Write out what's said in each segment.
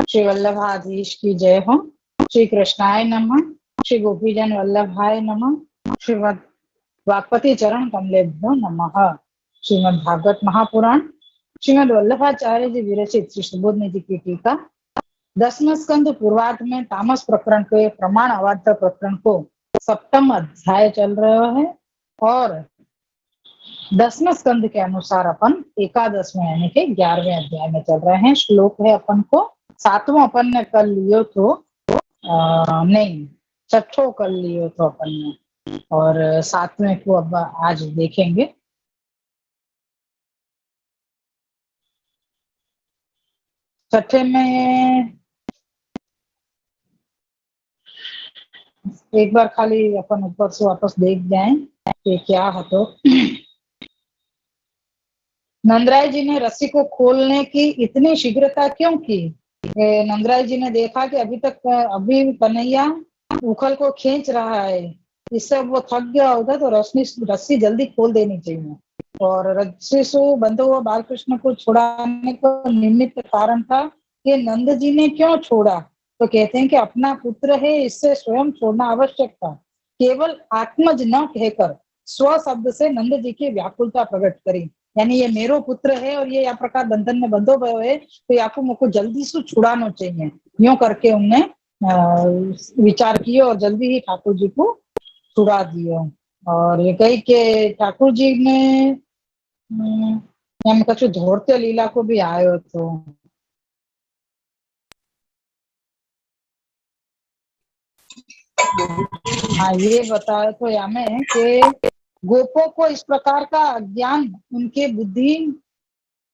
श्री वल्लभाधीश की जय हो। श्री कृष्णाय नमः। श्री गोपीजन वल्लभाय नमः। श्रीमद् वाक्पति चरण कमलेभ्यो नमः। श्रीमद् भागवत महापुराण श्रीमद् वल्लभाचार्य जी विरचित श्री सुबोधनी जी की टीका 10वें स्कंद पूर्वार्ध में तामस प्रकरण के प्रमाण अवान्तर प्रकरण को 7वां अध्याय चल रहा है और 10वें स्कंद के अनुसार अपन 11वें यानी के 11वें अध्याय में चल रहे हैं। श्लोक है अपन को 7वां अपन ने कल लियो तो नहीं 6ठो कल लियो तो अपन ने और 7वें को अब आज देखेंगे। छठे में एक बार खाली अपन ऊपर से वापस देख जाएं कि क्या है। तो नंदराय जी ने रस्सी को खोलने की इतनी शीघ्रता क्यों की? नंदराय जी ने देखा कि अभी कन्हैया उखल को खींच रहा है, इससे वो थक गया होगा तो रस्सी जल्दी खोल देनी चाहिए। और रस्सी से बंधे हुए बालकृष्ण को छुड़ाने का निमित्त कारण था कि नंद जी ने क्यों छोड़ा? तो कहते हैं कि अपना पुत्र है, इससे स्वयं छोड़ना आवश्यक था। केवल आत्मज न कहकर स्व शब्द से नंद जी की व्याकुलता प्रकट करी, यानी ये मेरो पुत्र है और ये या प्रकार बंधन में बंधो गयो है तो याको मुझको जल्दी से छुड़ाना चाहिए। यूं करके उनने विचार किए और जल्दी ही ठाकुर जी को छुड़ा दिया। और ये कही के ठाकुर जी ने कछु धोरते लीला को भी आयो तो हाँ ये बताया तो यामें कि गोपों को इस प्रकार का अज्ञान उनके बुद्धि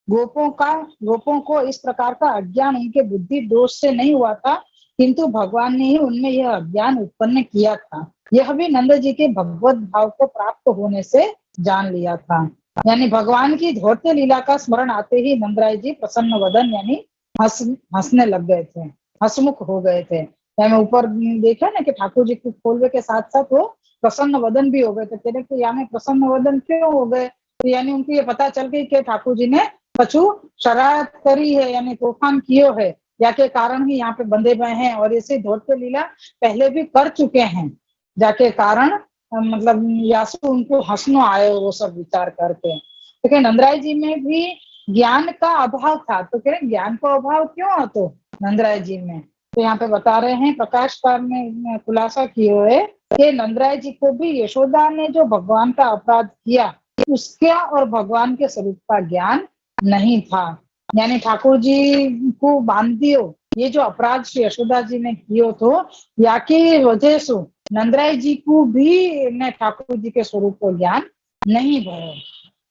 गोपों को इस प्रकार का अज्ञान उनके बुद्धि दोष से नहीं हुआ था, किंतु भगवान ने ही उनमें यह अज्ञान उत्पन्न किया था। यह भी नंद जी के भगवत भाव को प्राप्त होने से जान लिया था। यानी भगवान की धौर्य लीला का स्मरण आते ही नंदराय जी प्रसन्न वदन यानी हंसने लग गए थे, हंसमुख हो गए थे। यानी ऊपर देखा ना कि ठाकुर जी को खोलने के साथ साथ वो प्रसन्न वदन भी हो गए थे। कहते कि यानी प्रसन्न वदन क्यों हो गए? तो यानी उनको ये पता चल गई कि ठाकुर जी ने कछु शरारत करी है, यानी तूफान कियो है, या के कारण ही यहाँ पे बंधे हुए हैं और इसे धौर्य लीला पहले भी कर चुके हैं, जाके कारण मतलब यासु उनको हंसनो आयो वो सब विचार करके। तो क्या नंदराय जी में भी ज्ञान का अभाव था? तो कह रहे ज्ञान का अभाव क्यों है तो नंदराय जी में? तो यहाँ पे बता रहे हैं प्रकाशकार ने खुलासा किए हुए कि नंदराय जी को भी यशोदा ने जो भगवान का अपराध किया उसका और भगवान के स्वरूप का ज्ञान नहीं था। यानी ठाकुर जी को बांध दियो, ये जो अपराध श्री यशोदा जी ने कियो तो या की वजह से नंदराय जी को भी ने ठाकुर जी के स्वरूप को ज्ञान नहीं भयो।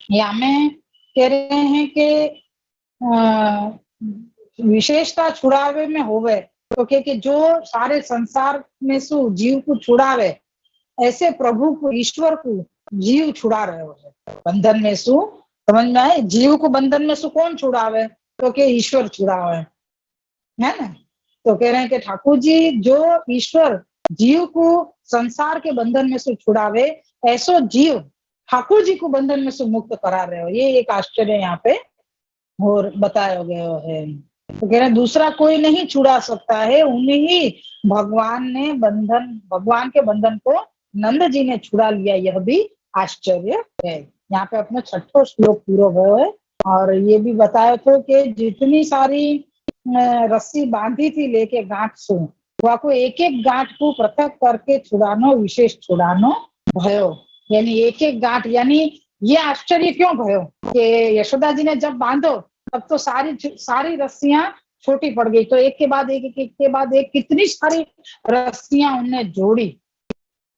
या में कह रहे हैं कि विशेषता छुड़ावे में होवे तो कि जो सारे संसार में सु जीव को छुड़ावे, ऐसे प्रभु को ईश्वर को जीव छुड़ा रहे हो बंधन में सु। समझ में आए? जीव को बंधन में सु कौन छुड़ावे? तो कि ईश्वर छुड़ावे, है ना। तो कह रहे हैं कि ठाकुर जी जो ईश्वर जीव को संसार के बंधन में से छुड़ावे, ऐसो जीव ठाकुर जी को बंधन में से मुक्त करा रहे हो। ये एक आश्चर्य यहाँ पे और बताया गया है। तो कह रहे हैं दूसरा कोई नहीं छुड़ा सकता है, उन्हीं ही भगवान के बंधन को नंद जी ने छुड़ा लिया, यह भी आश्चर्य है। यहाँ पे अपना 6ठो श्लोक पूरा हुआ है और ये भी बताया था कि जितनी सारी रस्सी बांधी थी लेके गांठ से, वह को एक एक गांठ को पृथक करके छुड़ानो विशेष छुड़ानो भयो। यानी एक एक गांठ, यानी ये आश्चर्य क्यों भयो कि यशोदा जी ने जब बांधो तब तो सारी रस्सियां छोटी पड़ गई, तो एक के बाद एक के बाद एक कितनी सारी रस्सियां उनने जोड़ी,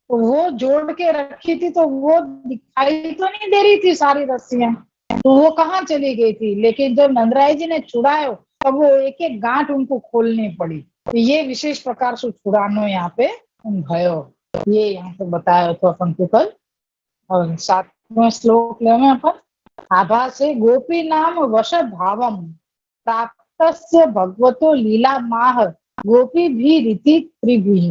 तो वो जोड़ के रखी थी तो वो दिखाई तो नहीं दे रही थी सारी रस्सियां, तो वो कहाँ चली गई थी। लेकिन जब नंदराय जी ने छुड़ायो तब वो एक एक गांठ उनको खोलनी पड़ी। तो ये विशेष प्रकार से छुड़ानो यहाँ पे भयो, ये यहाँ पे बताया तो अपन को कल। और 7वां श्लोक ले में अपन आभासे गोपी नाम वश भावम प्राप्तस्य भगवतो लीला माह गोपी भी रीति त्रिभी।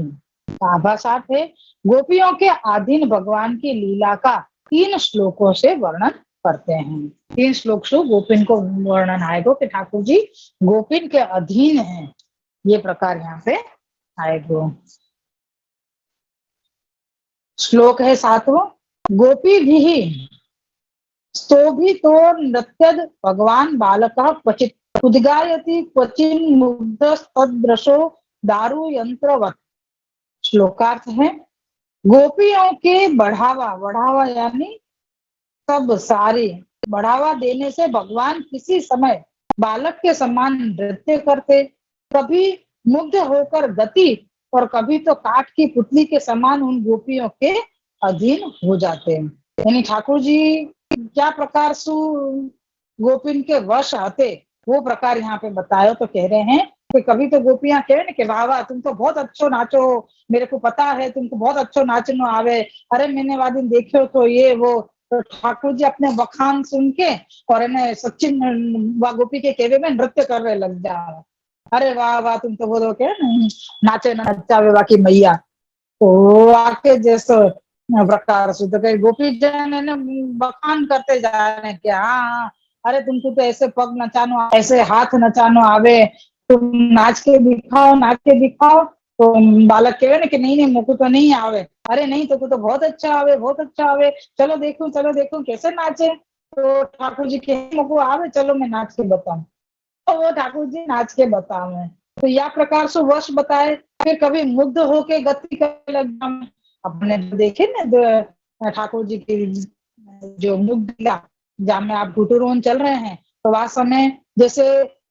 आभास है गोपियों के अधीन भगवान की लीला का 3 श्लोकों से वर्णन करते हैं। 3 श्लोक से गोपिन को वर्णन आएगा कि ठाकुर जी गोपिन के अधीन हैं। ये प्रकार यहाँ पे आएगा। श्लोक है 7वां। गोपी भी स्तोभितो नृत्यद भगवान बालकः क्वचित् उद्गायति क्वचिन् मुग्धस्तद्दृशो दारु यंत्रवत्। श्लोकार्थ है, गोपियों के बढ़ावा, बढ़ावा यानी सब सारे बढ़ावा देने से भगवान किसी समय बालक के समान नृत्य करते, कभी मुग्ध होकर गति और कभी तो काठ की पुतली के समान उन गोपियों के अधीन हो जाते हैं। यानी ठाकुर जी क्या प्रकार सु गोपिन के वश आते, वो प्रकार यहाँ पे बतायो। तो कह रहे हैं कि कभी तो गोपियां कहे ना कि वाह वाह तुम तो बहुत अच्छो नाचो, मेरे को पता है तुमको बहुत अच्छो नाचनो आवे, अरे मैंने वादिन देखो तो ये वो। तो ठाकुर जी अपने बखान सुन के और इन्हें सचिन व गोपी के केवे में नृत्य करने लग जाओ। अरे वाह वाह तुम तो बोलो के नाचे नचावे बाकी मैया। तो आके जैसो प्रकार से तो कई गोपी जन ने बखान करते जा रहे हैं कि हाँ अरे तुमको तो ऐसे पग नचानो, ऐसे हाथ नचानो आवे, तुम नाच के दिखाओ, नाच के दिखाओ। तो बालक कहे ना कि नहीं नहीं मुझको तो नहीं आवे। अरे नहीं तो बहुत अच्छा आवे, बहुत अच्छा आवे, चलो देखो कैसे नाचे। तो ठाकुर जी के मुझको आवे, चलो मैं नाच के बताऊं। तो वो ठाकुर जी नाच के बतावे। तो या प्रकार से वश बताए, फिर कभी मुग्ध होके गति करने लग जाए। अपने देखे ना ठाकुर जी की जो मुग्ध लीला, जहाँ में आप घुटुरोन चल रहे हैं, तो वह समय जैसे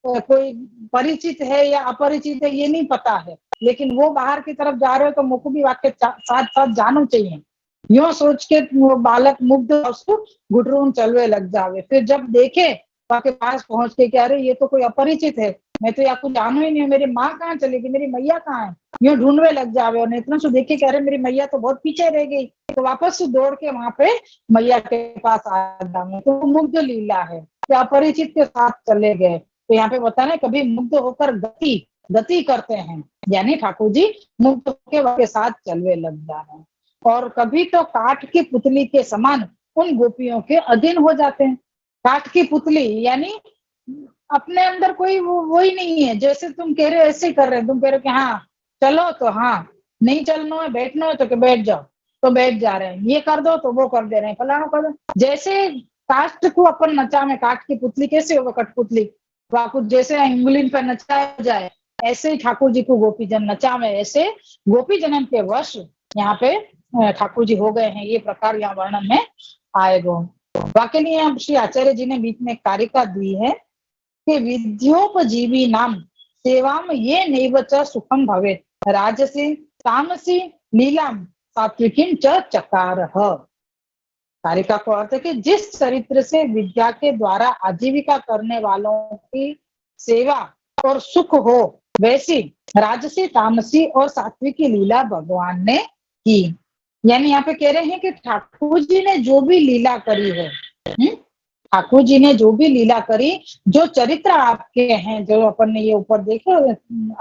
कोई परिचित है या अपरिचित है ये नहीं पता है, लेकिन वो बाहर की तरफ जा रहे हो तो मुझको भी वाक्य साथ साथ जानो चाहिए। यो सोच के वो बालक मुग्ध उसको घुटरून चलवे लग जावे। फिर जब देखे वहां के पास पहुंच के, क्या अरे ये तो कोई अपरिचित है, मैं तो आपको जानो ही नहीं, मेरी माँ कहाँ चलेगी, मेरी मैया कहाँ है, यूं ढूंढवे लग जावे। और इतना सो देखे कह रहे मेरी मैया तो बहुत पीछे रह गई, तो वापस से दौड़ के वहां पे मैया के पास आ जावे। तो मुग्ध लीला है कि अपरिचित के साथ चले गए। तो यहाँ पे बताना कभी मुग्ध होकर गति गति करते हैं, यानी ठाकुर जी मुग्ध होकर के साथ चलवे लग जाए। और कभी तो काठ की पुतली के समान उन गोपियों के अधीन हो जाते हैं। काठ की पुतली यानी अपने अंदर कोई वो ही नहीं है, जैसे तुम कह रहे हो ऐसे ही कर रहे हैं। तुम कह रहे हो कि हाँ चलो तो हाँ, नहीं चलना है बैठना है तो कि बैठ जाओ, तो बैठ जा रहे हैं, ये कर दो तो वो कर दे रहे हैं, फलाना कर दो। जैसे काठ को अपन नचा में, काठ की पुतली कैसे होगा कठपुतली, वह कुछ जैसे अंगुलिन पर नचाया जाए, ऐसे ही ठाकुर जी को गोपी जन नचावे। ऐसे गोपी जनन के वश यहाँ पे ठाकुर जी हो गए हैं, ये प्रकार यहाँ वर्णन में आएगा। वाक्य नहीं यहाँ श्री आचार्य जी ने बीच में कारिका दी है कि विद्योपजीवी नाम सेवाम ये नैव च सुखम भवे राजसी तामसी लीलाम सात्विकीम च चकारः। कारिका को अर्थ है कि जिस चरित्र से विद्या के द्वारा आजीविका करने वालों की सेवा और सुख हो, वैसी राजसी तामसी और सात्विकी लीला भगवान ने की। यानी यहाँ पे कह रहे हैं कि ठाकुर जी ने जो भी लीला करी है, ठाकुर जी ने जो भी लीला करी, जो चरित्र आपके हैं, जो अपन ने ये ऊपर देखे,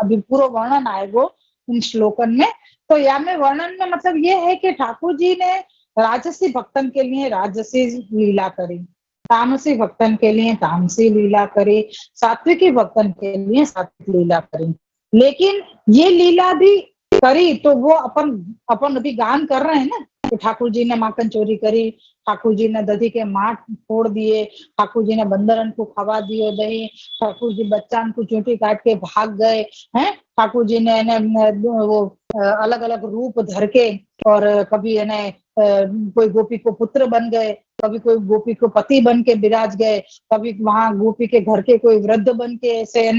अभी पूरा वर्णन आएगा इन श्लोकन में। तो यहाँ में वर्णन में मतलब ये है कि ठाकुर जी ने राजसी भक्तन के लिए राजसी लीला करी, तामसी भक्तन के लिए तामसी लीला करी, सात्विकी भक्तन के लिए सात्विक लीला करी। लेकिन ये लीला भी करी तो वो अपन अभी गान कर रहे हैं ना कि ठाकुर जी ने माखन चोरी करी, ठाकुर जी ने दधी के माठ फोड़ दिए, ठाकुर जी ने बंदरन को खवा दिए दही, ठाकुर जी बच्चान को चूंटी काट के भाग गए हैं, ठाकुर जी ने वो अलग अलग रूप धर के, और कभी कोई गोपी को पुत्र बन गए, कभी कोई गोपी को पति बन के विराज गए, कभी वहां गोपी के घर के कोई वृद्ध बन के ऐसे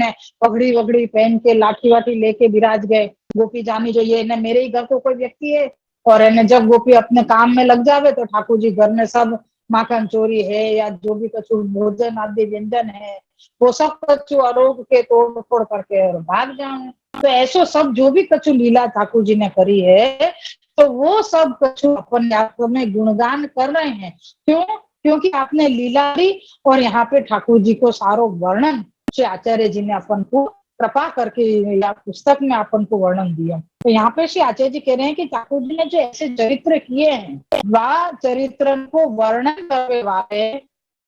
पगड़ी वगड़ी पहन के लाठी वाठी लेके विराज गए। गोपी जानी जो ये मेरे ही घर को कोई व्यक्ति है, और जब गोपी अपने काम में लग जावे तो ठाकुर जी घर में सब माखन चोरी है या जो भी कछु भोजन आदि व्यंजन है वो सब कछु आरोग के तोड़ फोड़ करके और भाग जाए। तो ऐसो सब जो भी कछु लीला ठाकुर जी ने करी है, तो वो सब कछु अपन आप में गुणगान कर रहे हैं। क्यों? क्योंकि आपने लीला ली, और यहाँ पे ठाकुर जी को सारो वर्णन श्री आचार्य जी ने अपन को कृपा करके या पुस्तक में अपन को वर्णन दिया। तो यहाँ पे श्री आचार्य जी कह रहे हैं कि ठाकुर जी ने जो ऐसे चरित्र किए हैं, वह चरित्र को वर्णन करवे वाले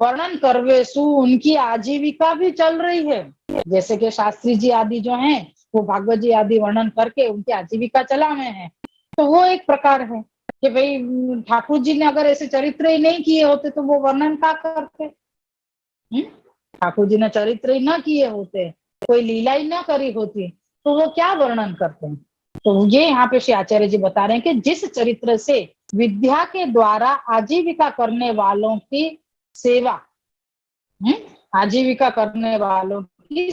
वर्णन करवे सु उनकी आजीविका भी चल रही है। जैसे कि शास्त्री जी आदि जो हैं वो भागवत जी आदि वर्णन करके उनकी आजीविका चलावे हैं। तो वो एक प्रकार है कि भाई ठाकुर जी ने अगर ऐसे चरित्र ही नहीं किए होते तो वो वर्णन क्या करते। ठाकुर जी ने चरित्र ही ना किए होते, कोई लीला ही ना करी होती, तो वो क्या वर्णन करते हैं। तो ये यहाँ पे श्री आचार्य जी बता रहे हैं कि जिस चरित्र से विद्या के द्वारा आजीविका करने वालों की सेवा, आजीविका करने वालों की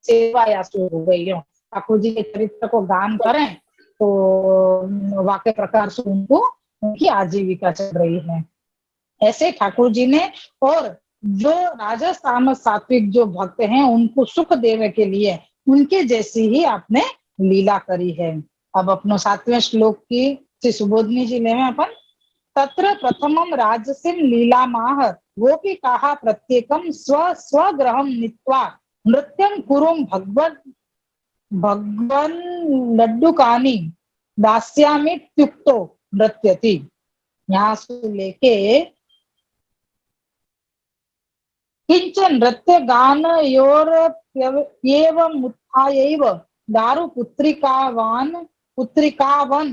सेवा या शुरू हो गई हो, ठाकुर जी के चरित्र को गान करें तो वाक्य प्रकार से उनको उनकी आजीविका चल रही है। ऐसे ठाकुर जी ने, और जो राजस्थान सात्विक जो भक्त हैं उनको सुख देने के लिए उनके जैसी ही आपने लीला करी है। अब अपनो 7वें श्लोक की श्री सुबोधनी जी ले में अपन, तत्र प्रथमम राजसिम लीला माह गोपी काहा प्रत्येकम स्व स्वग्रहम नीत्वा नृत्यं कुरुम भगवन् भगवन् लड्डुकानि दास्यामित्युक्तो नृत्यति। यहाँ से लेके किंचन नृत्य गान योर एवं उत्थायैव दारु पुत्रिकावन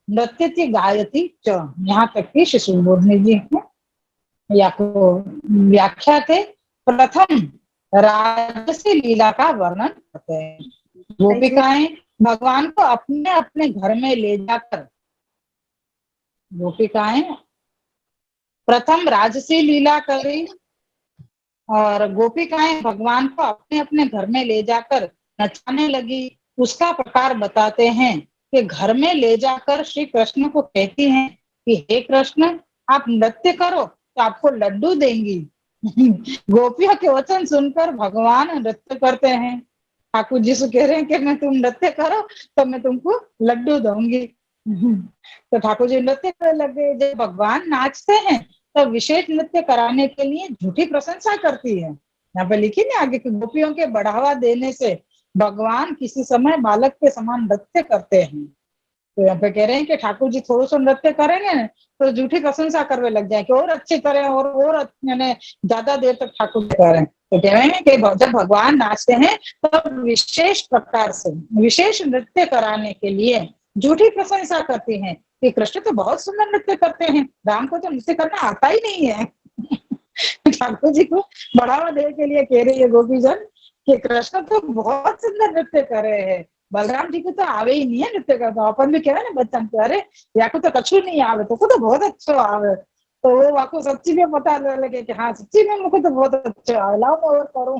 नृत्यति गायति च। यहाँ तक की श्री सुबोधनी जी हैं या को व्याख्या थे। प्रथम राजसी लीला का वर्णन करते हैं। गोपिकाएं भगवान को अपने अपने घर में ले जाकर, गोपिकाएं प्रथम राजसी लीला करी और गोपिकाएं भगवान को अपने अपने घर में ले जाकर नचाने लगी। उसका प्रकार बताते हैं कि घर में ले जाकर श्री कृष्ण को कहती हैं कि हे कृष्ण, आप नृत्य करो तो आपको लड्डू देंगी। गोपियों के वचन सुनकर भगवान नृत्य करते हैं। ठाकुर जी से कह रहे हैं कि मैं तुम नृत्य करो तो मैं तुमको लड्डू दूंगी। तो ठाकुर जी नृत्य करने लगे। जब भगवान नाचते हैं तो विशेष नृत्य कराने के लिए झूठी प्रशंसा करती है। यहाँ पे लिखी ना आगे कि गोपियों के बढ़ावा देने से भगवान किसी समय बालक के समान नृत्य करते हैं। तो यहाँ पे कह रहे हैं कि ठाकुर जी थोड़ा सा नृत्य करेंगे ना तो झूठी प्रशंसा करने लग जाए कि और अच्छी तरह और ज्यादा देर तक ठाकुर जी करें। तो कह रहे हैं कि जब भगवान नाचते हैं तो विशेष प्रकार से विशेष नृत्य कराने के लिए झूठी प्रशंसा करती हैं कि कृष्ण तो बहुत सुंदर नृत्य करते हैं, राम को तो नृत्य करना आता ही नहीं है। ठाकुर जी को बढ़ावा देने के लिए कह रही है गोपीजन कि कृष्ण तो बहुत सुंदर नृत्य कर रहे हैं, बलराम जी को तो आवे ही नहीं है नृत्य करता। अपन भी कह रहे ना बच्चन के, अरे या को तो कछु नहीं आवे तो बहुत अच्छा आवे। तो वो वाको सच्ची में पता लगे कि हाँ सच्ची में मुझे तो बहुत अच्छा आवे, लाओ मैं और करूं।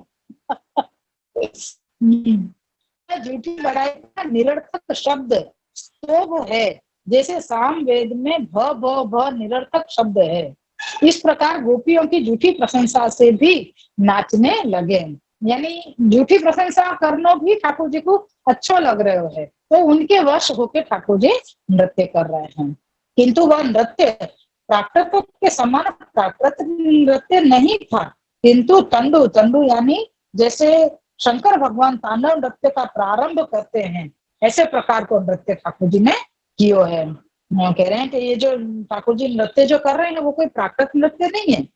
झूठी बड़ाई का निरर्थक शब्द स्तोभ है, जैसे साम वेद में भ भ भ निरर्थक शब्द है। इस प्रकार गोपियों की झूठी प्रशंसा से भी नाचने लगे। यानी झूठी प्रशंसा करना भी ठाकुर जी को अच्छा लग रहे है तो उनके वश होके ठाकुर जी नृत्य कर रहे हैं। किंतु वह नृत्य प्राकृत के समान प्राकृत नृत्य नहीं था, किंतु तंडु तंडु यानी जैसे शंकर भगवान तांडव नृत्य का प्रारंभ करते हैं ऐसे प्रकार को नृत्य ठाकुर जी ने किया है। कह रहे हैं कि ये जो ठाकुर जी नृत्य जो कर रहे हैं वो कोई प्राकृत नृत्य नहीं है,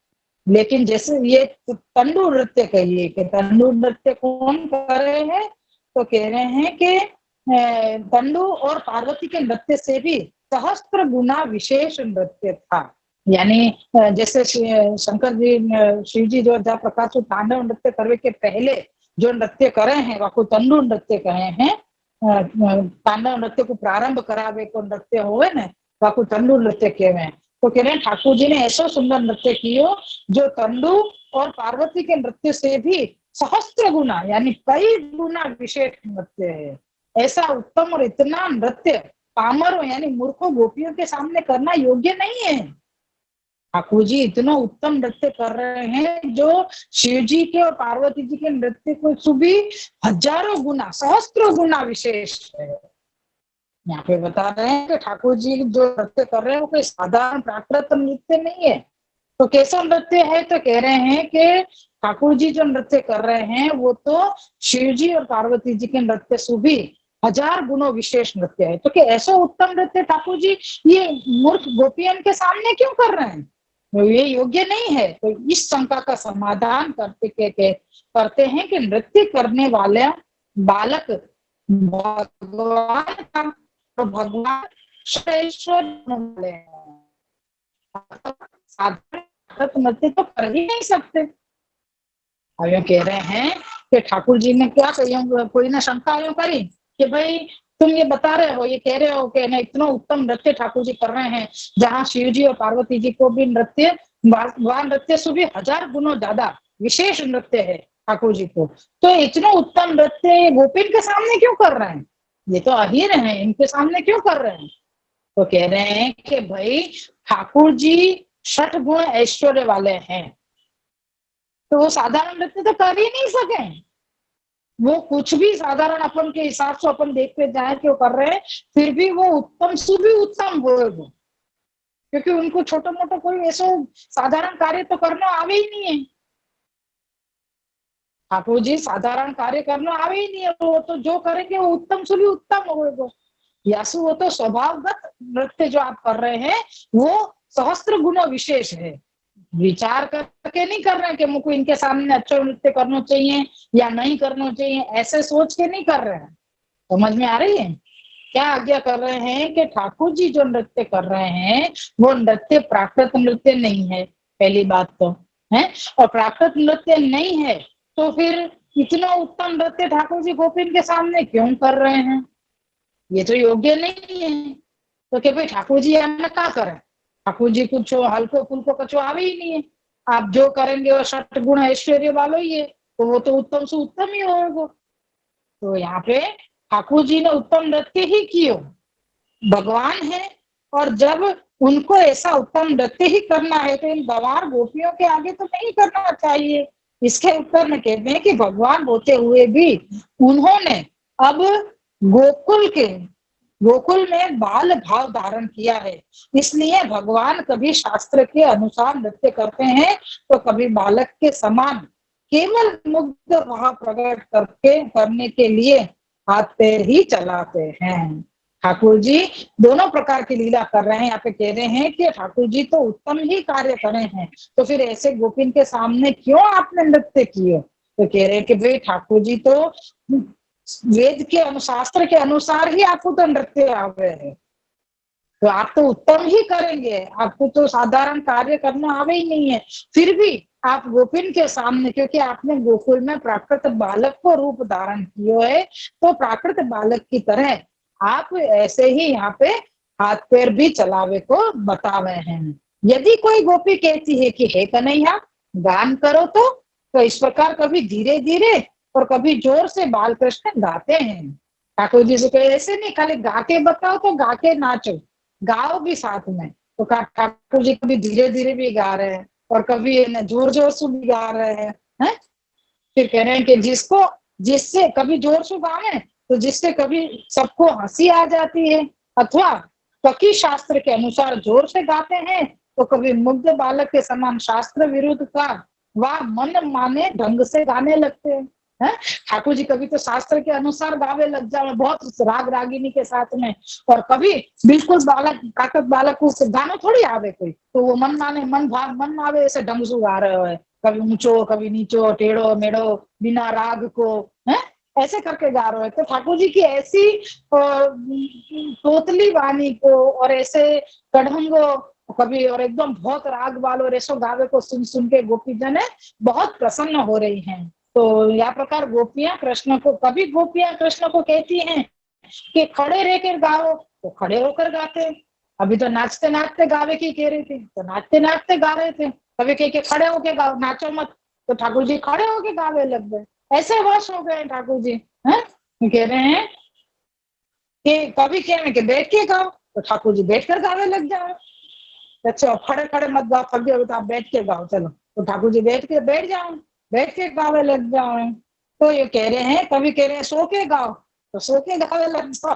लेकिन जैसे ये तंडु नृत्य कहिए कि तंडु नृत्य कौन कर रहे हैं, तो कह रहे हैं कि तंडु और पार्वती के नृत्य से भी सहस्त्र गुना विशेष नृत्य था। यानी जैसे शंकर जी शिव जी जो जहाँ प्रकार से तांडव नृत्य करने के पहले जो नृत्य करे हैं वह तंडु नृत्य कहे हैं। तांडव नृत्य को प्रारंभ करावे को नृत्य होवे न वह तंडु नृत्य कहवे। तो कह रहे हैं ठाकुर जी ने ऐसा सुंदर नृत्य कियो जो तंडु और पार्वती के नृत्य से भी सहस्त्र गुना यानी कई गुना विशेष नृत्य है। ऐसा उत्तम और इतना नृत्य पामरों यानी मूर्खों गोपियों के सामने करना योग्य नहीं है। ठाकुर जी इतना उत्तम नृत्य कर रहे हैं जो शिव जी के और पार्वती जी के नृत्य को सुबह हजारों गुना सहस्त्रों गुना विशेष है। यहाँ पे बता रहे हैं कि ठाकुर जी जो नृत्य कर रहे हैं वो कोई साधारण प्राकृत नृत्य नहीं है। तो कैसा नृत्य है, तो कह रहे हैं कि ठाकुर जी जो नृत्य कर रहे हैं वो तो शिव जी और पार्वती जी के नृत्य सुबह हजार गुणों विशेष नृत्य है। तो क्या ऐसा उत्तम नृत्य ठाकुर जी ये मूर्ख गोपियन के सामने क्यों कर रहे हैं, तो ये योग्य नहीं है। तो इस शंका का समाधान करते हैं कि नृत्य करने वाले बालक भगवान का, तो भगवान श्रेष्ठ वाले हैं, साधारण नृत्य तो कर ही नहीं सकते। अब ये कह रहे हैं कि ठाकुर जी ने क्या कोई ना शंका यूं करी कि भाई तुम ये बता रहे हो, ये कह रहे हो कि ना इतना उत्तम नृत्य ठाकुर जी कर रहे हैं, जहाँ शिव जी और पार्वती जी को भी नृत्य वह नृत्य से भी 1000 गुना ज्यादा विशेष नृत्य है ठाकुर जी को, तो इतना उत्तम नृत्य गोपिन के सामने क्यों कर रहे हैं? ये तो अहीर हैं, इनके सामने क्यों कर रहे हैं? तो कह रहे हैं कि भाई ठाकुर जी 6 गुण ऐश्वर्य वाले हैं, तो वो साधारण नृत्य तो कर ही नहीं सके। वो कुछ भी साधारण अपन के हिसाब से अपन देखते जाए कि वो कर रहे हैं, फिर भी वो उत्तम से भी उत्तम हो, क्योंकि उनको छोटा मोटा कोई ऐसा साधारण कार्य तो करना आवे ही नहीं है। ठाकुर जी साधारण कार्य करना आवे ही नहीं है, वो तो जो करेंगे वो उत्तम से भी उत्तम होगा। यासु वो तो स्वभावगत नृत्य जो आप कर रहे हैं वो सहस्त्र गुना विशेष है, विचार करके नहीं कर रहे हैं कि मुझको इनके सामने अच्छा नृत्य करना चाहिए या नहीं करना चाहिए, ऐसे सोच के नहीं कर रहे हैं। समझ में आ रही है क्या आज्ञा कर रहे हैं कि ठाकुर जी जो नृत्य कर रहे हैं वो नृत्य प्राकृत नृत्य नहीं है, पहली बात तो है, और प्राकृत नृत्य नहीं है तो फिर इतना उत्तम नृत्य ठाकुर जी गोपिन के सामने क्यों कर रहे हैं? ये तो योग्य नहीं है। तो क्या भाई ठाकुर जी हमें क्या करें? ठाकुर जी कुछ हल्को फुल्को कचो आवे ही नहीं है, आप जो करेंगे वो 6 गुण ऐश्वर्य वालों ही है, तो वो तो उत्तम से उत्तम ही होगा। तो यहाँ पे ठाकुर जी ने उत्तम नृत्य ही कियो, भगवान है, और जब उनको ऐसा उत्तम नृत्य ही करना है तो इन गंवार गोपियों के आगे तो नहीं करना चाहिए। इसके उत्तर में कहते हैं कि भगवान होते हुए भी उन्होंने अब गोकुल में बाल भाव धारण किया है, इसलिए भगवान कभी शास्त्र के अनुसार नृत्य करते हैं तो कभी बालक के समान केवल मुग्ध भाव प्रकट करके करने के लिए हाथ पैर ही चलाते हैं। ठाकुर जी दोनों प्रकार की लीला कर रहे हैं। यहाँ पे कह रहे हैं कि ठाकुर जी तो उत्तम ही कार्य करे हैं, तो फिर ऐसे गोपिन के सामने क्यों आपने नृत्य किए? तो कह रहे हैं कि भाई ठाकुर जी तो वेद के अनुशास्त्र के अनुसार ही आपको तो नृत्य आवे है, तो आप तो उत्तम ही करेंगे, आपको तो साधारण कार्य करना आवे ही नहीं है, फिर भी आप गोपिन के सामने, क्योंकि आपने गोकुल में प्राकृत बालक को रूप धारण किया है, तो प्राकृत बालक की तरह आप ऐसे ही यहाँ पे हाथ पैर भी चलावे को बतावे हैं। यदि कोई गोपी कहती है कि हे कन्हैया गान करो, तो इस प्रकार कभी धीरे धीरे और कभी जोर से बाल कृष्ण गाते हैं। ठाकुर जी से कहे ऐसे नहीं खाली गा के बताओ, तो गा के नाचो, गाओ भी साथ में। तो ठाकुर जी कभी धीरे धीरे भी गा रहे हैं और कभी जोर जोर से भी गा रहे हैं, है? फिर कह रहे हैं कि जिससे कभी जोर से गावे तो जिससे कभी सबको हंसी आ जाती है, अथवा ककी शास्त्र के अनुसार जोर से गाते हैं तो कभी मुग्ध बालक के समान शास्त्र विरुद्ध का वह मन माने ढंग से गाने लगते हैं। ठाकुर जी कभी तो शास्त्र के अनुसार गावे लग जाए बहुत राग रागिनी के साथ में, और कभी बिल्कुल बालक को गाना थोड़ी आवे कोई, तो वो मन आवे ऐसे ढंग से गा रहे हो, कभी ऊंचो कभी नीचो टेढ़ो मेढ़ो बिना राग को, है ऐसे करके गा रहे हैं। तो ठाकुर जी की ऐसी तोतली वाणी को और ऐसे कढ़ंगो कभी और एकदम बहुत राग वालो और ऐसो गावे को सुन सुन के गोपी जन बहुत प्रसन्न हो रही हैं। तो यह प्रकार गोपियां कृष्ण को कहती हैं कि खड़े रहकर गाओ, तो खड़े होकर गाते। अभी तो नाचते नाचते गावे की कह रही थी, तो नाचते नाचते गा रहे थे। कभी कह के खड़े होके गाओ, नाचो मत, तो ठाकुर जी खड़े होके गावे लग गए। ऐसे वश हो गए ठाकुर जी। कह रहे हैं कि कभी कह रहे कि बैठ के गाओ, तो ठाकुर जी बैठ कर गावे लग जाओ। अच्छा खड़े खड़े मत गाओ, थक गए तो आप बैठ के गाओ, चलो, तो ठाकुर जी बैठ जाओ, बैठ के गावे लग जाओ। तो ये कह रहे हैं कभी कह रहे हैं सो के गाओ, तो सो के गावे लग जाओ।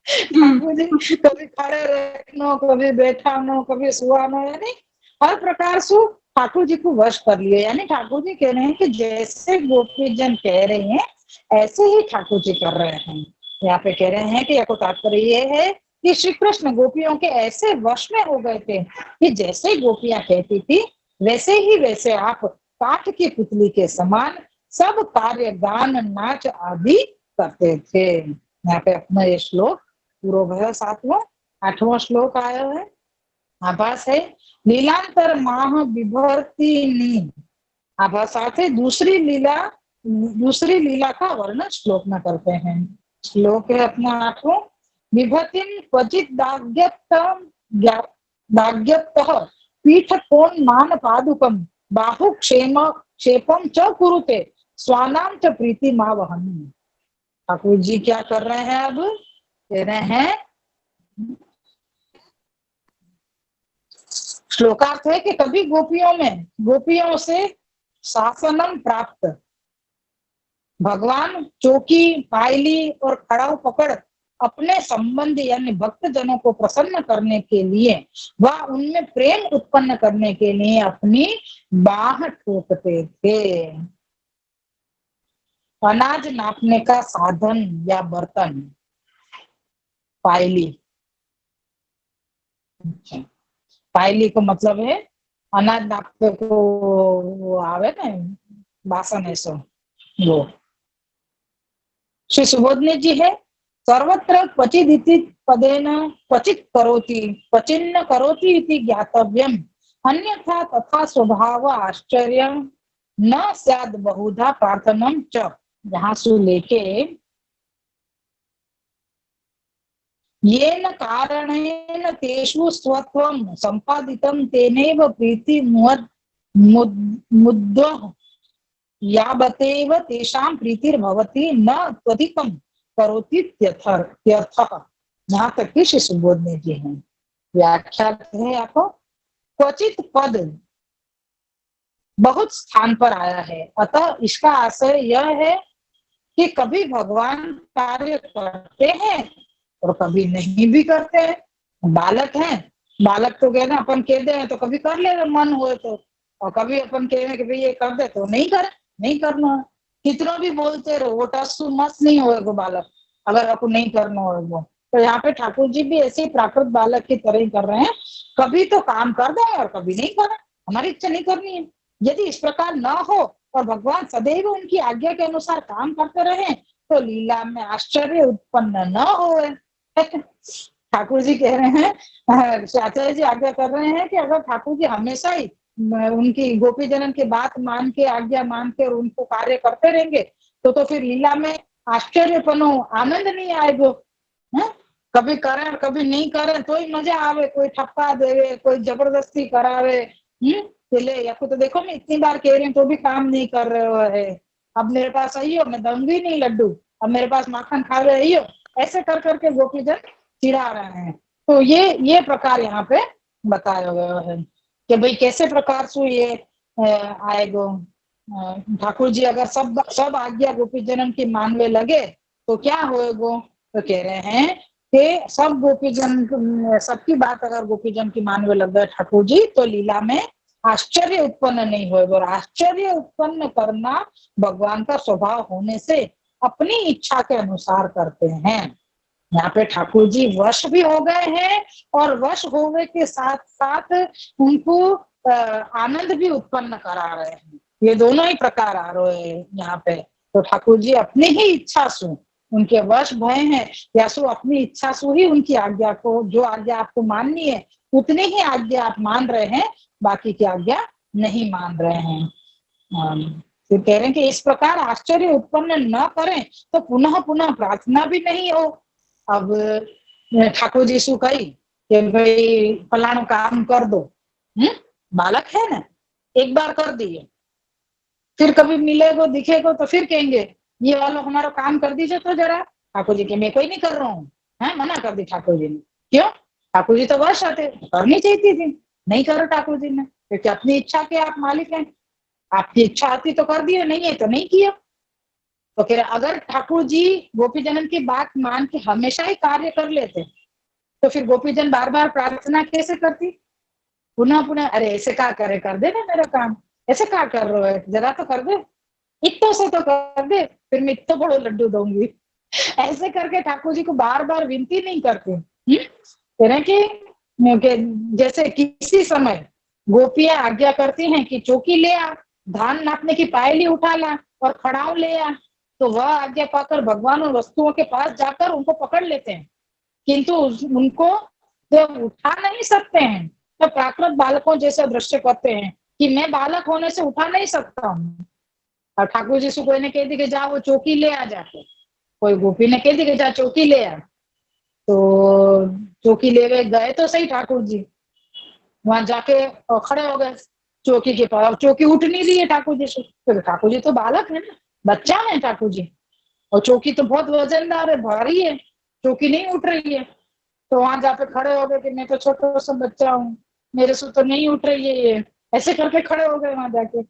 ठाकुर जी कभी खड़े रहनो, कभी बैठानो, कभी सुहानो, यानी हर प्रकार से ठाकुर जी को वश कर लिए। यानी ठाकुर जी कह रहे हैं कि जैसे गोपी जन कह रहे हैं ऐसे ही ठाकुर जी कर रहे हैं। यहाँ पे कह रहे हैं कि यह तात्पर्य ये है कि श्री कृष्ण गोपियों के ऐसे वश में हो गए थे कि जैसे गोपियां कहती थी वैसे आप काठ की पुतली के समान सब कार्य गान नाच आदि करते थे। यहाँ पे अपना ये श्लोक पूरा भया 7वां 8वां श्लोक आया है। आभास है लीलांतर माह विभर्तिनी। आभास है दूसरी लीला का वर्णन श्लोक में करते हैं। श्लोक है अपना 8वां। विभतिन क्वचित दाग्यतः पीठ कोण मान पादुकम बाहु क्षेपम च कुरुते स्वानाम च प्रीति मावहन। ठाकुर जी क्या कर रहे हैं? अब कह रहे हैं, श्लोकार्थ है कि कभी गोपियों से शासनम प्राप्त भगवान चौकी पायली और खड़ाऊ पकड़ अपने संबंधी यानी भक्त जनों को प्रसन्न करने के लिए व उनमें प्रेम उत्पन्न करने के लिए अपनी बाह ठोकते थे। अनाज नापने का साधन या बर्तन पायली। पायली को मतलब है अनाज नापते को वो आवे ना बासन ऐसो वो। श्री सुबोधनी जी है सर्वत्र क्वचिदिति पदेन क्वचित करोति क्वचिन्न करोति इति ज्ञातव्यम अन्यथा तथा स्वभाव आश्चर्य न स्याद बहुधा प्रार्थनम च। जहां से लेके येन कारणेन तेषु स्वत्वं संपादितं तेनैव प्रीति मुद्वः यावतेव तेषां प्रीतिर्भवति न त्वधिकं करोति त्यर्थः। यहाँ तक की श्री सुबोधनी जी हैं। व्याख्या है आपको क्वचित पद बहुत स्थान पर आया है, अतः इसका आशय यह है कि कभी भगवान कार्य करते हैं और कभी नहीं भी करते हैं। बालक हैं, बालक तो कहना अपन कह दे तो कभी कर ले मन हो तो, और कभी अपन कह रहे कि भाई ये कर दे तो नहीं करना। कितना भी बोलते रहो वो टस्सु मस नहीं होएगा बालक अगर आपको नहीं करना होगा। तो यहाँ पे ठाकुर जी भी ऐसे ही प्राकृत बालक की तरह ही कर रहे हैं, कभी तो काम कर दें और कभी नहीं करें, हमारी इच्छा नहीं करनी है। यदि इस प्रकार न हो और भगवान सदैव उनकी आज्ञा के अनुसार काम करते रहे तो लीला में आश्चर्य उत्पन्न न हो। ठाकुर जी कह रहे हैं, आचार्य जी आज्ञा कर रहे हैं कि अगर ठाकुर जी हमेशा ही उनकी गोपी जनन की बात मान के आज्ञा मान के और उनको कार्य करते रहेंगे तो फिर लीला में आश्चर्यपनो आनंद नहीं आएगा। कभी करें और कभी नहीं करें तो ही मजा आवे, कोई ठप्पा देवे कोई जबरदस्ती करावे। ले या तो देखो मैं इतनी बार कह रही हूँ तो भी काम नहीं कर रहे हो है, अब मेरे पास आई हो मैं दूंगी नहीं लड्डू, अब मेरे पास माखन खा रहे हो, ऐसे कर करके गोपीजन चिढ़ा रहे हैं। तो ये प्रकार यहाँ पे बताया गया है कि भाई कैसे प्रकार से ये आएगो। ठाकुर जी अगर सब आज्ञा गोपीजनन की मानवे लगे तो क्या होएगो। तो कह रहे हैं कि सब गोपीजन सबकी बात अगर गोपीजन की मानवे लग गए ठाकुर जी तो लीला में आश्चर्य उत्पन्न नहीं होएगा। और आश्चर्य उत्पन्न करना भगवान का स्वभाव होने से अपनी इच्छा के अनुसार करते हैं। यहाँ पे ठाकुर जी वश भी हो गए हैं और वश होने के साथ साथ उनको आनंद भी उत्पन्न करा रहे हैं। ये दोनों ही प्रकार आ रहे हैं यहाँ पे। तो ठाकुर जी अपनी ही इच्छा से उनके वश भय हैं या सो अपनी इच्छा से ही उनकी आज्ञा को, जो आज्ञा आपको माननी है उतनी ही आज्ञा आप मान रहे हैं, बाकी की आज्ञा नहीं मान रहे हैं। फिर कह रहे हैं कि इस प्रकार आश्चर्य उत्पन्न न करें तो पुनः पुनः प्रार्थना भी नहीं हो। अब ठाकुर जी शू कही कि भाई फलाना काम कर दो, बालक है ना, एक बार कर दिए फिर कभी मिलेगो दिखेगो तो फिर कहेंगे ये वालों हमारा काम कर दीजिए तो जरा। ठाकुर जी के मैं कोई नहीं कर रहा हूँ, मना कर दी ठाकुर जी ने। क्यों? ठाकुर जी तो वर्ष आते करनी चाहिए थी, नहीं करो ठाकुर जी ने, क्योंकि अपनी इच्छा के आप मालिक हैं। आपकी इच्छा आती तो कर दिए, नहीं है तो नहीं किया। तो फिर अगर ठाकुर जी गोपीजनन की बात मान के हमेशा ही कार्य कर लेते तो फिर गोपीजन बार बार प्रार्थना कैसे करती, पुनः पुनः अरे ऐसे क्या करे, कर दे ना मेरा काम, ऐसे क्या कर रहे हो, जरा तो कर दे, इतो से तो कर दे, फिर मैं इतो बड़ो लड्डू दूंगी। ऐसे करके ठाकुर जी को बार बार विनती नहीं करते। कि जैसे किसी समय गोपियां आज्ञा करती हैं कि चौकी ले आ, धान नापने की पायली उठा ला और खड़ाऊ ले आ, तो वह आज्ञा पाकर भगवान उन वस्तुओं के पास जाकर उनको पकड़ लेते हैं, किंतु उनको जब उठा नहीं सकते हैं तो प्राकृत बालकों जैसे दृश्य करते हैं कि मैं बालक होने से उठा नहीं सकता हूँ। और ठाकुर जी से कोई ने कह दी कि जा वो चौकी ले आ जाके, कोई गोपी ने कह दी कि जा चौकी ले आ, तो चौकी ले गए तो सही ठाकुर जी, वहां जाके खड़े हो गए चौकी के पास। चौकी उठ नहीं रही है ठाकुर जी से, तो ठाकुर जी तो बालक है ना, बच्चा है ठाकुर जी, और चौकी तो बहुत वजनदार है, भारी है, चौकी नहीं उठ रही है। तो वहां जाके खड़े हो गए कि मैं तो छोटा सा बच्चा हूँ, मेरे से तो नहीं उठ रही है ये, ऐसे करके खड़े हो गए वहां जाके।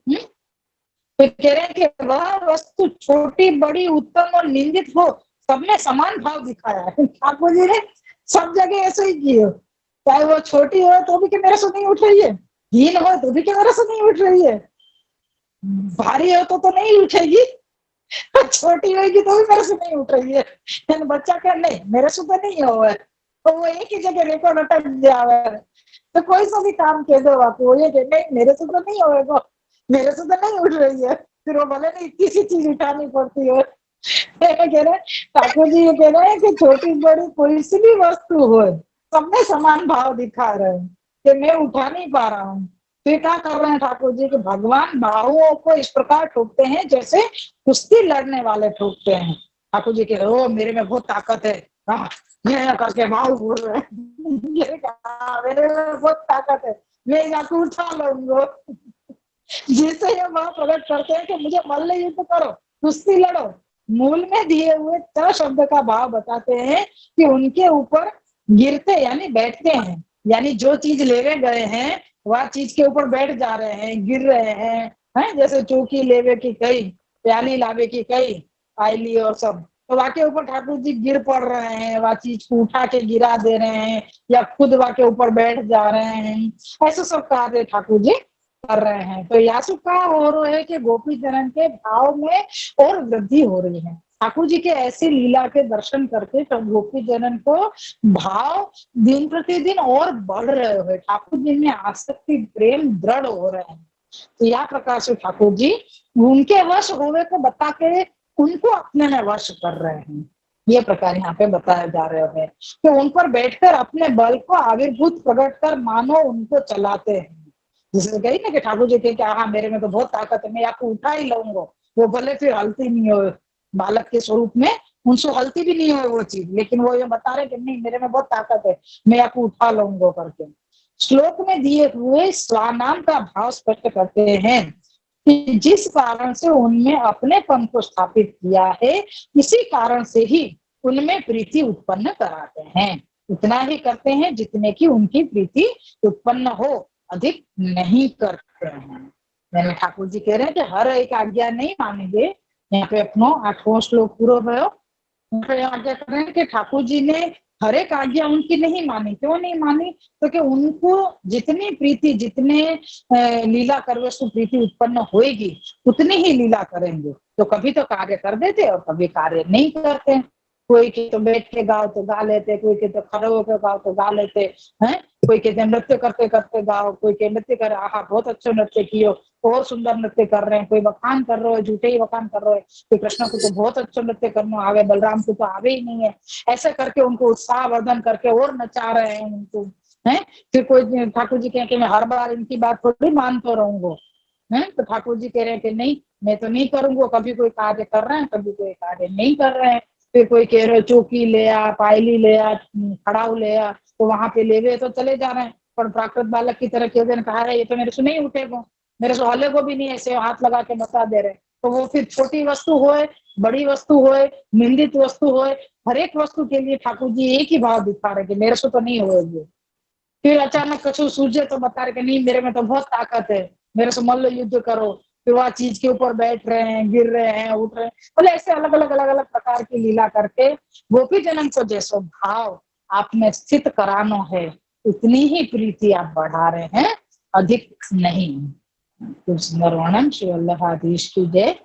तो कह रहे हैं कि वह वस्तु छोटी बड़ी उत्तम और निंदित हो, सब में समान भाव दिखाया है ठाकुर जी ने, सब जगह ऐसे ही किए, चाहे वो छोटी हो तो भी कि मेरे से नहीं उठ रही है, हीन हो तो भी कि मेरे से नहीं उठ रही है, भारी हो तो नहीं उठेगी, छोटी होगी तो भी मेरे से नहीं उठ रही है। बच्चा क्या नहीं मेरे से तो नहीं हो, तो वो एक ही जगह रिकॉर्ड अटक जावे, तो कोई सा भी काम कह दो आप, वो ये नहीं मेरे से तो नहीं होगा, मेरे से तो नहीं उठ रही है, फिर वो भले नहीं किसी चीज उठानी पड़ती है। कह रहे ठाकुर जी ये कह रहे हैं कि छोटी बड़ी कोई सी भी वस्तु हो, सब में समान भाव दिखा रहे हैं कि मैं उठा नहीं पा रहा हूँ। फिर क्या कर रहे हैं ठाकुर जी कि भगवान बाहुओं को इस प्रकार ठोकते हैं जैसे कुश्ती लड़ने वाले ठोकते हैं। ठाकुर जी कह रहे ओ मेरे में बहुत ताकत है, हाँ ये करके बाहु बोल रहे हैं, ये कहा मेरे में बहुत ताकत है, मैं जाकर उठा लूंगा। जिससे ये वह प्रकट करते हैं कि मुझे मल्ल युद्ध करो, कुश्ती लड़ो। मूल में दिए हुए च शब्द का भाव बताते हैं कि उनके ऊपर गिरते यानी बैठते हैं, यानी जो चीज लेवे गए हैं वह चीज के ऊपर बैठ जा रहे हैं, गिर रहे हैं, जैसे चौकी लेवे की कई, प्याली लावे की कई, आईली और सब, तो वहाँ के ऊपर ठाकुर जी गिर पड़ रहे हैं, वह चीज को उठा के गिरा दे रहे हैं या खुद वहाँ के ऊपर बैठ जा रहे हैं, ऐसे सब कार्य ठाकुर जी कर रहे हैं। तो यासु का हो रहा है कि गोपी जनन के भाव में और वृद्धि हो रही है। ठाकुर जी के ऐसी लीला के दर्शन करके तो गोपी जनन को भाव दिन प्रतिदिन और बढ़ रहे हुए, ठाकुर जी में आसक्ति प्रेम दृढ़ हो रहे हैं। तो यह प्रकार से ठाकुर जी उनके वश होवे को बता के उनको अपने में वश कर रहे हैं। ये प्रकार यहाँ पे बताया जा रहे हैं कि उन पर बैठकर अपने बल को आविर्भूत प्रकट कर मानो उनको चलाते हैं। जिसने कही ना कि ठाकुर जी कहे कि हाँ मेरे में तो बहुत ताकत है, मैं आपको उठा ही लाऊंगा, वो भले फिर हलती नहीं हो, बालक के स्वरूप में उनसे हलती भी नहीं हो वो चीज, लेकिन वो ये बता रहे कि नहीं मेरे में बहुत ताकत है, मैं आपको उठा लाऊंगा करके। श्लोक में दिए हुए स्वानाम का भाव स्पष्ट करते हैं कि जिस कारण से उनमें अपनेपन को स्थापित किया है, इसी कारण से ही उनमें प्रीति उत्पन्न कराते हैं। उतना ही करते हैं जितने की उनकी प्रीति उत्पन्न हो, अधिक नहीं करते हैं। मैंने ठाकुर जी कह रहे हैं कि हर एक आज्ञा नहीं मानेंगे। यहाँ पे अपनो 8वां श्लोक पूरा भयो, आज्ञा कर रहे हैं कि ठाकुर जी ने हर एक आज्ञा उनकी नहीं मानी। क्यों नहीं मानी? तो कि उनको जितनी प्रीति, जितने लीला करवस्तु प्रीति उत्पन्न होएगी उतनी ही लीला करेंगे। तो कभी तो कार्य कर देते और कभी कार्य नहीं करते। कोई के तो बैठ के गाओ तो गा लेते, कोई के तो खड़े होकर गाओ तो गा लेते हैं, कोई कहते नृत्य करते करते गाओ, कोई के नृत्य कर आहा बहुत अच्छा नृत्य कियो, बहुत सुंदर नृत्य कर रहे हैं, कोई वखान कर रहे हो, झूठे ही वखान कर रहे हो, कोई कृष्ण को तो बहुत अच्छा नृत्य करना आवे, बलराम को तो आवे ही नहीं है, ऐसे करके उनको उत्साह वर्धन करके और नचा रहे हैं उनको है। फिर कोई ठाकुर जी कहें कि मैं हर बार इनकी बात थोड़ी मानते रहूंगा है, तो ठाकुर जी कह रहे हैं कि नहीं मैं तो नहीं करूंगा। कभी कोई कार्य कर रहे हैं, कभी कोई कार्य नहीं कर रहे हैं। फिर कोई कह रहे चौकी ले आ, पायली ले आ, खड़ाऊ ले आ, तो वहां पे लेवे तो चले जा रहे हैं, पर प्राकृत बालक की तरह कह कहा रहे ये तो मेरे से नहीं उठेगा, मेरे से हले को भी नहीं, ऐसे हाथ लगा के बता दे रहे। तो वो फिर छोटी वस्तु होए, बड़ी वस्तु होए, निंदित वस्तु होए, हर एक वस्तु के लिए ठाकुर जी एक ही भाव दिखा रहे कि मेरे से तो नहीं होगी। फिर अचानक कछु सूझे तो बता रहे कि नहीं मेरे में तो बहुत ताकत है, मेरे से मल्ल युद्ध करो। फिर वह चीज के ऊपर बैठ रहे हैं, गिर रहे हैं, उठ रहे हैं, बोले ऐसे अलग अलग प्रकार की लीला करके गोपी जनन को जैसो भाव आप में स्थित करानो है, उतनी ही प्रीति आप बढ़ा रहे हैं, अधिक नहीं। कुछ सुंदर वर्णन श्री वल्लभाधीश की जय।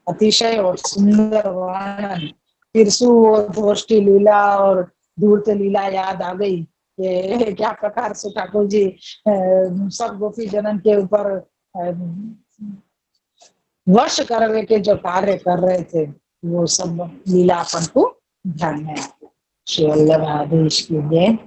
अतिशय और सुंदर वर्णन। तिरसु और धोष्टी लीला और धूर्त लीला याद आ गई। ये क्या प्रकार से ठाकुर जी सब गोपी जनन के ऊपर वश करने के जो कार्य कर रहे थे, वो सब लीला अपन को ध्यान में आती। श्री वल्लभ आदेश की जय।